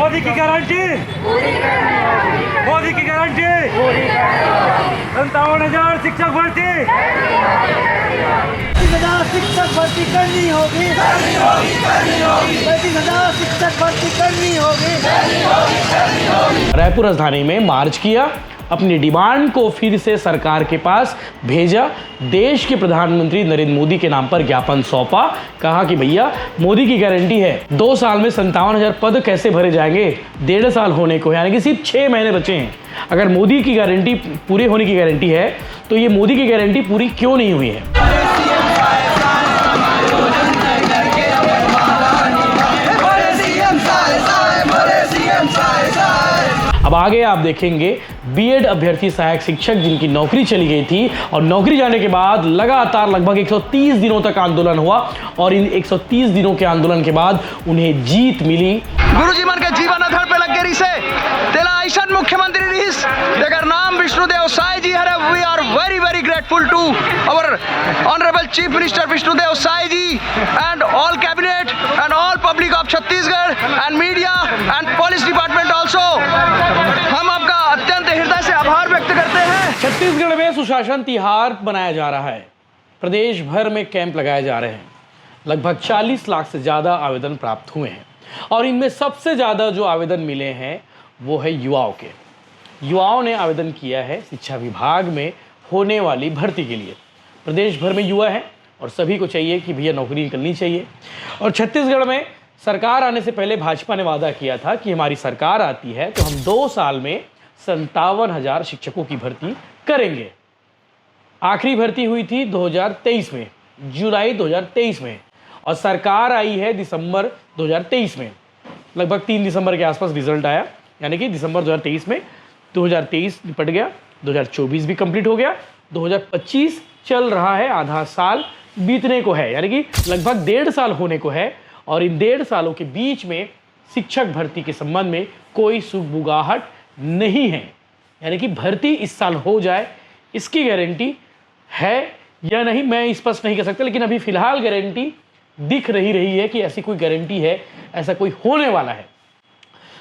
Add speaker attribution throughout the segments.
Speaker 1: मोदी की गारंटी, मोदी की गारंटी 57,000 शिक्षक भर्ती,
Speaker 2: 35,000 शिक्षक भर्ती करनी होगी, 35,000 शिक्षक भर्ती करनी होगी।
Speaker 3: रायपुर राजधानी में मार्च किया, अपनी डिमांड को फिर से सरकार के पास भेजा, देश के प्रधानमंत्री नरेंद्र मोदी के नाम पर ज्ञापन सौंपा, कहा कि भैया मोदी की गारंटी है 2 साल में 57,000 पद कैसे भरे जाएंगे, 1.5 साल होने को है, यानी कि सिर्फ 6 महीने बचे हैं। अगर मोदी की गारंटी पूरे होने की गारंटी है तो ये मोदी की गारंटी पूरी क्यों नहीं हुई है? अब आगे आप देखेंगे बीएड अभ्यर्थी सहायक शिक्षक जिनकी नौकरी चली गई थी और नौकरी जाने के बाद लगातार लगभग 130 दिनों तक आंदोलन हुआ और इन 130 दिनों के आंदोलन के बाद उन्हें जीत मिली।
Speaker 4: गुरुजी मन के जीवन आधार पे लग गई से तेला ऐसा मुख्यमंत्री रहीस जेकर नाम विष्णुदेव साय जी हरे। We are very very grateful to our honourable chief minister Vishnudeo Sai ji and all cabinet and all public of Chhattisgarh and media and police department also. हम आपका अत्यंत हृदय से आभार व्यक्त करते हैं।
Speaker 3: छत्तीसगढ़ में सुशासन तिहार मनाया जा रहा है, प्रदेश भर में कैंप लगाए जा रहे हैं, लगभग 40 लाख से ज़्यादा आवेदन प्राप्त हुए हैं और इनमें सबसे ज़्यादा जो आवेदन मिले हैं वो है युवाओं के। युवाओं ने आवेदन किया है शिक्षा विभाग में होने वाली भर्ती के लिए। प्रदेश भर में युवा हैं और सभी को चाहिए कि भैया नौकरी निकलनी चाहिए। और छत्तीसगढ़ में सरकार आने से पहले भाजपा ने वादा किया था कि हमारी सरकार आती है तो हम 2 साल में 57,000 शिक्षकों की भर्ती करेंगे। आखिरी भर्ती हुई थी 2023 में, जुलाई 2023 में, और सरकार आई है दिसंबर 2023 में। लगभग 3 दिसंबर के आसपास रिजल्ट आया, यानी कि दिसंबर 2023 में 2023 निपट गया, 2024 भी कंप्लीट हो गया, 2025 चल रहा है, आधा साल बीतने को है, यानी कि लगभग 1.5 साल होने को है। और इन 1.5 सालों के बीच में शिक्षक भर्ती के संबंध में कोई सुगबुगाहट नहीं है, यानी कि भर्ती इस साल हो जाए इसकी गारंटी है या नहीं मैं स्पष्ट नहीं कह सकता, लेकिन अभी फिलहाल गारंटी दिख रही है कि ऐसी कोई गारंटी है, ऐसा कोई होने वाला है।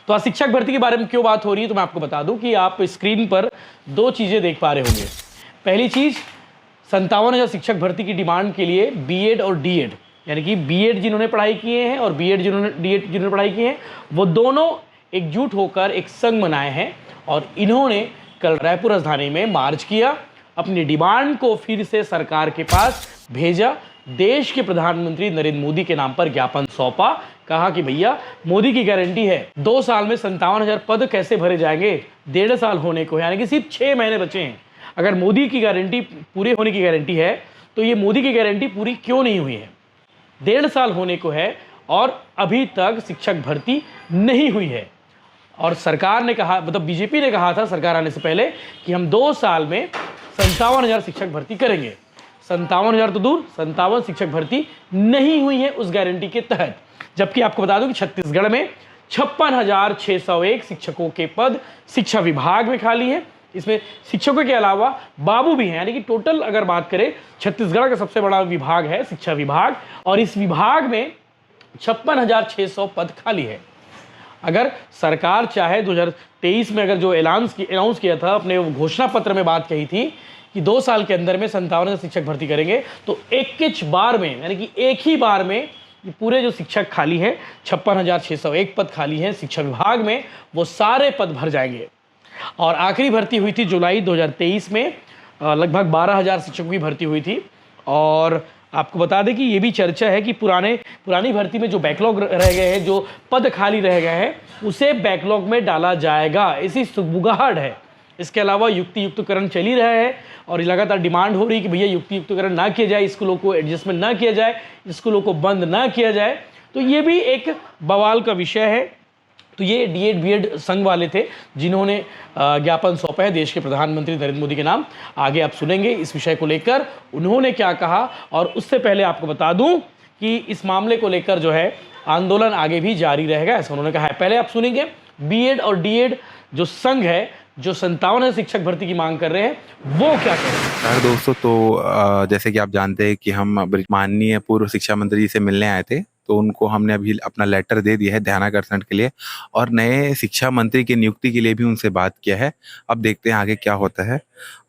Speaker 3: तो आज शिक्षक भर्ती के बारे में क्यों बात हो रही है तो मैं आपको बता दूं कि आप स्क्रीन पर 2 चीज़ें देख पा रहे होंगे। पहली चीज़ 57,000 शिक्षक भर्ती की डिमांड के लिए बीएड और डीएड, यानी कि बीएड जिन्होंने पढ़ाई किए हैं और डीएड जिन्होंने पढ़ाई की है, वो दोनों एकजुट होकर एक संघ बनाए हैं और इन्होंने कल रायपुर राजधानी में मार्च किया, अपनी डिमांड को फिर से सरकार के पास भेजा, देश के प्रधानमंत्री नरेंद्र मोदी के नाम पर ज्ञापन सौंपा, कहा कि भैया मोदी की गारंटी है 2 साल में 57,000 पद कैसे भरे जाएंगे, 1.5 साल होने को है, यानी कि सिर्फ 6 महीने बचे हैं। अगर मोदी की गारंटी पूरे होने की गारंटी है तो ये मोदी की गारंटी पूरी क्यों नहीं हुई है? 1.5 साल होने को है और अभी तक शिक्षक भर्ती नहीं हुई है। और सरकार ने कहा, मतलब बीजेपी ने कहा था सरकार आने से पहले कि हम 2 साल में 57,000 शिक्षक भर्ती करेंगे। 57,000 तो दूर, 57 शिक्षक भर्ती नहीं हुई है उस गारंटी के तहत। जबकि आपको बता दूं कि छत्तीसगढ़ में 56,601 शिक्षकों के पद शिक्षा विभाग में खाली है। इसमें शिक्षकों के अलावा बाबू भी हैं, यानी कि टोटल अगर बात करें छत्तीसगढ़ का सबसे बड़ा विभाग है शिक्षा विभाग, और इस विभाग में 56,600 पद खाली है। अगर सरकार चाहे 2023 में अगर जो अनाउंस किया था, अपने घोषणा पत्र में बात कही थी कि 2 साल के अंदर में 57,000 शिक्षक भर्ती करेंगे, तो एक बार में, यानी कि एक ही बार में ये पूरे जो शिक्षक खाली हैं 56,601 पद खाली हैं शिक्षा विभाग में, वो सारे पद भर जाएंगे। और आखिरी भर्ती हुई थी जुलाई 2023 में, लगभग 12,000 शिक्षकों की भर्ती हुई थी। और आपको बता दें कि ये भी चर्चा है कि पुरानी भर्ती में जो बैकलॉग रह गए हैं, जो पद खाली रह गए हैं, उसे बैकलॉग में डाला जाएगा, ऐसी सुगबुगाहट है। इसके अलावा युक्तियुक्तकरण चल ही रहा है और लगातार डिमांड हो रही है कि भैया युक्तियुक्तकरण ना किया जाए, स्कूलों को एडजस्टमेंट ना किया जाए, स्कूलों को बंद ना किया जाए। तो ये भी एक बवाल का विषय है। तो ये डीएड बीएड संघ वाले थे जिन्होंने ज्ञापन सौंपा है देश के प्रधानमंत्री नरेंद्र मोदी के नाम। आगे आप सुनेंगे इस विषय को लेकर उन्होंने क्या कहा। और उससे पहले आपको बता दूं कि इस मामले को लेकर जो है आंदोलन आगे भी जारी रहेगा, ऐसा उन्होंने कहा है। पहले आप सुनेंगे बीएड और डीएड जो संघ है, जो 57 शिक्षक भर्ती की मांग कर रहे हैं, वो क्या कह रहे हैं।
Speaker 5: दोस्तों, तो जैसे कि आप जानते हैं कि हम माननीय पूर्व शिक्षा मंत्री जी से मिलने आए थे तो उनको हमने अभी अपना लेटर दे दिया है ध्यानाकर्षण के लिए, और नए शिक्षा मंत्री की नियुक्ति के लिए भी उनसे बात किया है। अब देखते हैं आगे क्या होता है।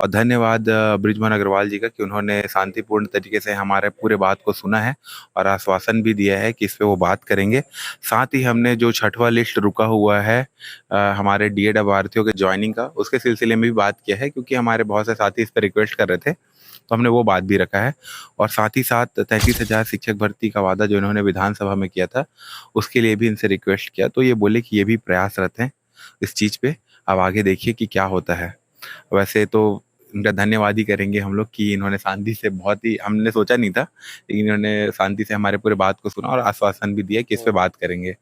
Speaker 5: और धन्यवाद बृजमोहन अग्रवाल जी का कि उन्होंने शांतिपूर्ण तरीके से हमारे पूरे बात को सुना है और आश्वासन भी दिया है कि इस पे वो बात करेंगे। साथ ही हमने जो 6वां लिस्ट रुका हुआ है हमारे डीएड अभ्यर्थियों के ज्वाइनिंग का, उसके सिलसिले में भी बात किया है, क्योंकि हमारे बहुत से साथी इस पर रिक्वेस्ट कर रहे थे, तो हमने वो बात भी रखा है। और साथ ही साथ 33,000 शिक्षक भर्ती का वादा जो इन्होंने विधानसभा में किया था, उसके लिए भी इनसे रिक्वेस्ट किया, तो ये बोले कि ये भी प्रयासरत हैं इस चीज़ पे। अब आगे देखिए कि क्या होता है। वैसे तो इनका धन्यवाद ही करेंगे हम लोग कि इन्होंने शांति से, बहुत ही हमने सोचा नहीं था, लेकिन इन्होंने शांति से हमारे पूरे बात को सुना और आश्वासन भी दिया कि इस पे बात करेंगे।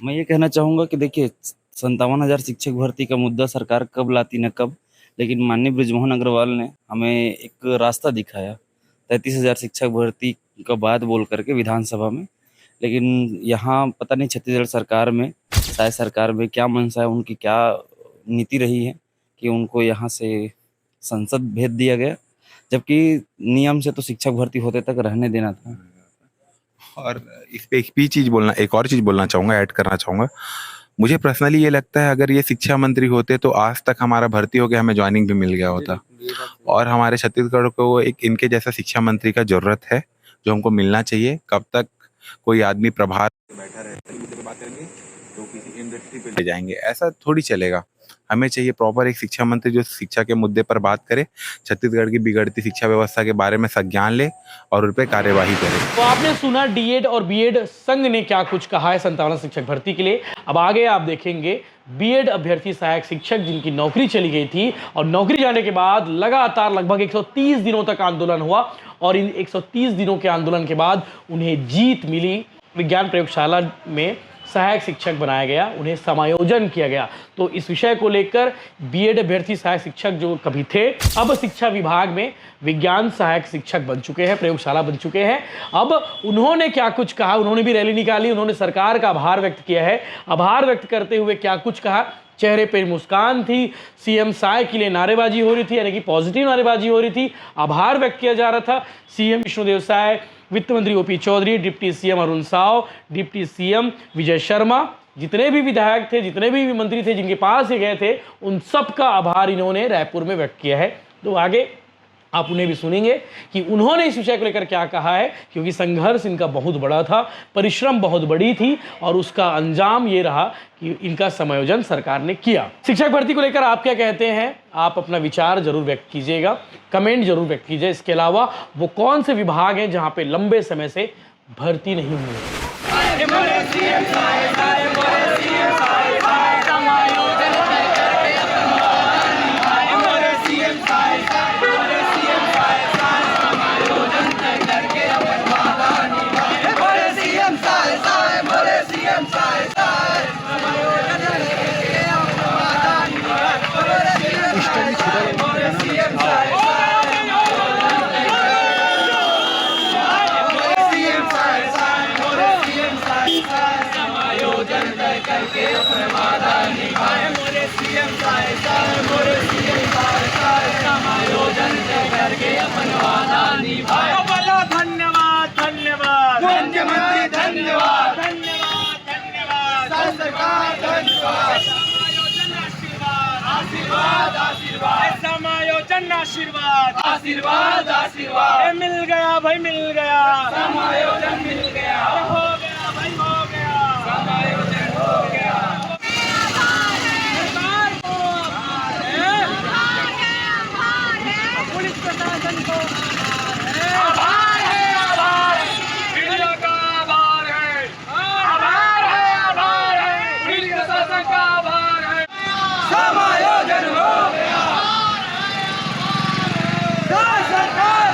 Speaker 6: मैं ये कहना चाहूँगा कि देखिए 57,000 शिक्षक भर्ती का मुद्दा सरकार कब लाती न कब, लेकिन माननीय बृजमोहन अग्रवाल ने हमें एक रास्ता दिखाया 33,000 शिक्षक भर्ती का बात बोल करके विधानसभा में। लेकिन यहाँ पता नहीं छत्तीसगढ़ सरकार में, शायद सरकार में क्या मंशा है, उनकी क्या नीति रही है कि उनको यहाँ से संसद भेज दिया गया, जबकि नियम से तो शिक्षक भर्ती होते तक रहने देना था।
Speaker 5: और इस पे एक और चीज़ बोलना चाहूँगा, ऐड करना चाहूँगा। मुझे पर्सनली ये लगता है अगर ये शिक्षा मंत्री होते तो आज तक हमारा भर्ती हो गया, हमें ज्वाइनिंग भी मिल गया होता। और हमारे छत्तीसगढ़ को एक इनके जैसा शिक्षा मंत्री का जरूरत है, जो हमको मिलना चाहिए। कब तक कोई आदमी प्रभार बैठा रहता है, बात करेंगे तो किसी इंडस्ट्री पे ले जाएंगे, ऐसा थोड़ी चलेगा। हमें चाहिए प्रॉपर एक शिक्षा मंत्री जो शिक्षा के मुद्दे पर बात करे, छत्तीसगढ़ की बिगड़ती शिक्षा व्यवस्था के बारे में संज्ञान ले और उन पर कार्यवाही करे।
Speaker 3: तो आपने सुना डीएड और बीएड संघ ने क्या कुछ कहा है 57 शिक्षक भर्ती के लिए। अब आगे आप देखेंगे बीएड अभ्यर्थी सहायक शिक्षक जिनकी नौकरी चली गई थी, और नौकरी जाने के बाद लगातार लगभग 130 दिनों तक आंदोलन हुआ, और इन 130 दिनों के आंदोलन के बाद उन्हें जीत मिली। विज्ञान प्रयोगशाला में सहायक शिक्षक बनाया गया, उन्हें समायोजन किया गया। तो इस विषय को लेकर बीएड अभ्यर्थी सहायक शिक्षक जो कभी थे, अब शिक्षा विभाग में विज्ञान सहायक शिक्षक बन चुके हैं, प्रयोगशाला बन चुके हैं। अब उन्होंने क्या कुछ कहा, उन्होंने भी रैली निकाली, उन्होंने सरकार का आभार व्यक्त किया है। आभार व्यक्त करते हुए क्या कुछ कहा, चेहरे पे मुस्कान थी, सीएम साय के लिए नारेबाजी हो रही थी, यानी कि पॉजिटिव नारेबाजी हो रही थी, आभार व्यक्त किया जा रहा था। सीएम विष्णुदेव साय, वित्त मंत्री OP Choudhary, deputy CM Arun Sao, deputy CM Vijay Sharma, जितने भी विधायक थे, जितने भी मंत्री थे जिनके पास ये गए थे, उन सब का आभार इन्होंने रायपुर में व्यक्त किया है। तो आगे आप उन्हें भी सुनेंगे कि उन्होंने इस विषय को लेकर क्या कहा है, क्योंकि संघर्ष इनका बहुत बड़ा था, परिश्रम बहुत बड़ी थी, और उसका अंजाम ये रहा कि इनका समायोजन सरकार ने किया। शिक्षक भर्ती को लेकर आप क्या कहते हैं, आप अपना विचार जरूर व्यक्त कीजिएगा, कमेंट जरूर व्यक्त कीजिए। इसके अलावा वो कौन से विभाग हैं जहां पे लंबे समय से भर्ती नहीं हुई है।
Speaker 1: धन्यवाद धन्यवाद मुख्यमंत्री, धन्यवाद धन्यवाद धन्यवाद सरकार, धन्यवाद आशीर्वाद आशीर्वाद समायोजन आशीर्वाद आशीर्वाद आशीर्वाद मिल गया भाई, मिल गया समायोजन, मिल गया, हो गया भाई, हो गया समायोजन, हो गया। सरकार को पुलिस प्रशासन को आभार है, आभार है, मीडिया का आभार है, आभार है, आभार है, पुलिस प्रशासन का आभार है। समायोजन हो गया, सरकार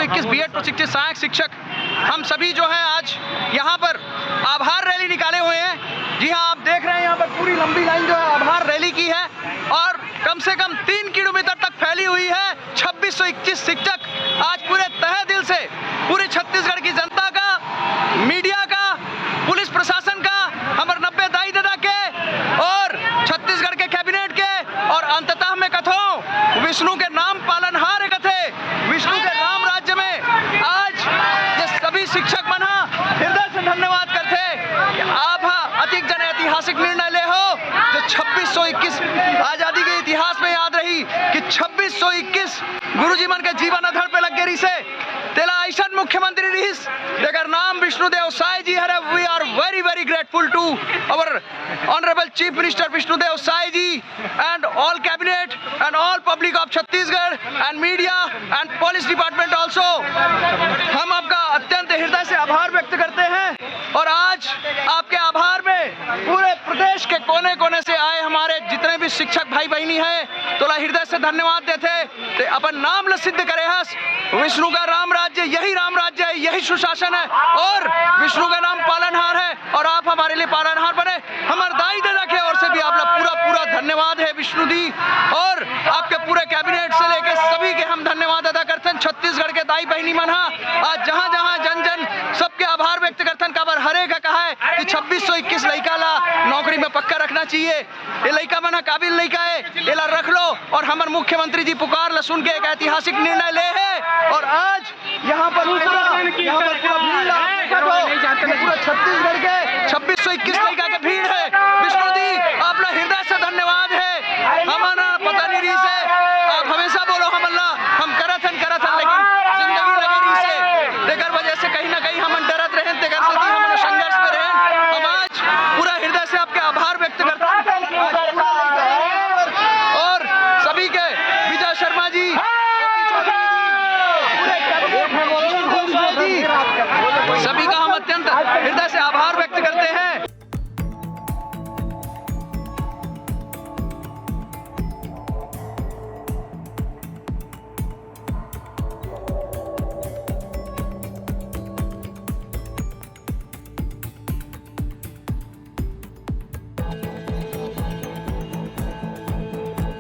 Speaker 4: 2621 बीएड प्रशिक्षित सहायक शिक्षक हम सभी जो है आज यहाँ पर आभार रैली निकाले हुए हैं। जी हाँ, आप देख रहे हैं यहाँ पर पूरी लंबी लाइन जो है आभार रैली की है और कम से कम 3 किलोमीटर तक फैली हुई है। 2621 शिक्षक आज पूरे तहे दिल से पूरे छत्तीसगढ़ की जनता का, मीडिया का, पुलिस प्रशासन का, हमारे 90 दाई दादा के और छत्तीसगढ़ के कैबिनेट के और अंततः में कथो विष्णु के नाम पालनहार कथे विष्णु के राम राज्य में आज ये सभी शिक्षक मना हृदय से धन्यवाद करते कि आप अति जन ऐतिहासिक निर्णय ले हो जो 2621 आजादी के इतिहास में याद रही कि 2621 गुरुजी मन के जीवन अधर पे लग गई से तेला ऐसन मुख्यमंत्री रहीस जेकर नाम विष्णुदेव साय जी हरे। We are very very grateful to our honourable chief minister Vishnudeo Sai ji and all cabinet and all public of Chhattisgarh and media and police department also. हम आपका अत्यंत हृदय से आभार व्यक्त करते हैं और आज आपके आभार में पूरे प्रदेश के कोने कोने से आए हमारे जितने भी शिक्षक भाई बहनी हैं तो हृदय से धन्यवाद देते ते अपन नाम ल सिद्ध करे हस। विष्णु का राम राज्य यही राम राज्य है, यही सुशासन है और विष्णु का नाम पालनहार है और आप हमारे लिए पालनहार बने। हमारे दाई दादा के ओर से भी आप पूरा पूरा धन्यवाद है विष्णु दी और आपके पूरे कैबिनेट से लेके सभी के हम धन्यवाद अदा करते हैं। छत्तीसगढ़ के दाई बहनी मन आज जहाँ जहाँ जन जन सबके आभार व्यक्त करते हैं। काबर हरे का कहा है कि 2621 लड़का ला नौकरी में पक्का रखना चाहिए। ये लड़का मना काबिल लड़का है, ये ला रख लो और हमारे मुख्यमंत्री जी पुकार ला सुन के एक ऐतिहासिक निर्णय ले है और आज यहाँ पर पूरा छत्तीसगढ़ के 2621 लड़का के भीड़ है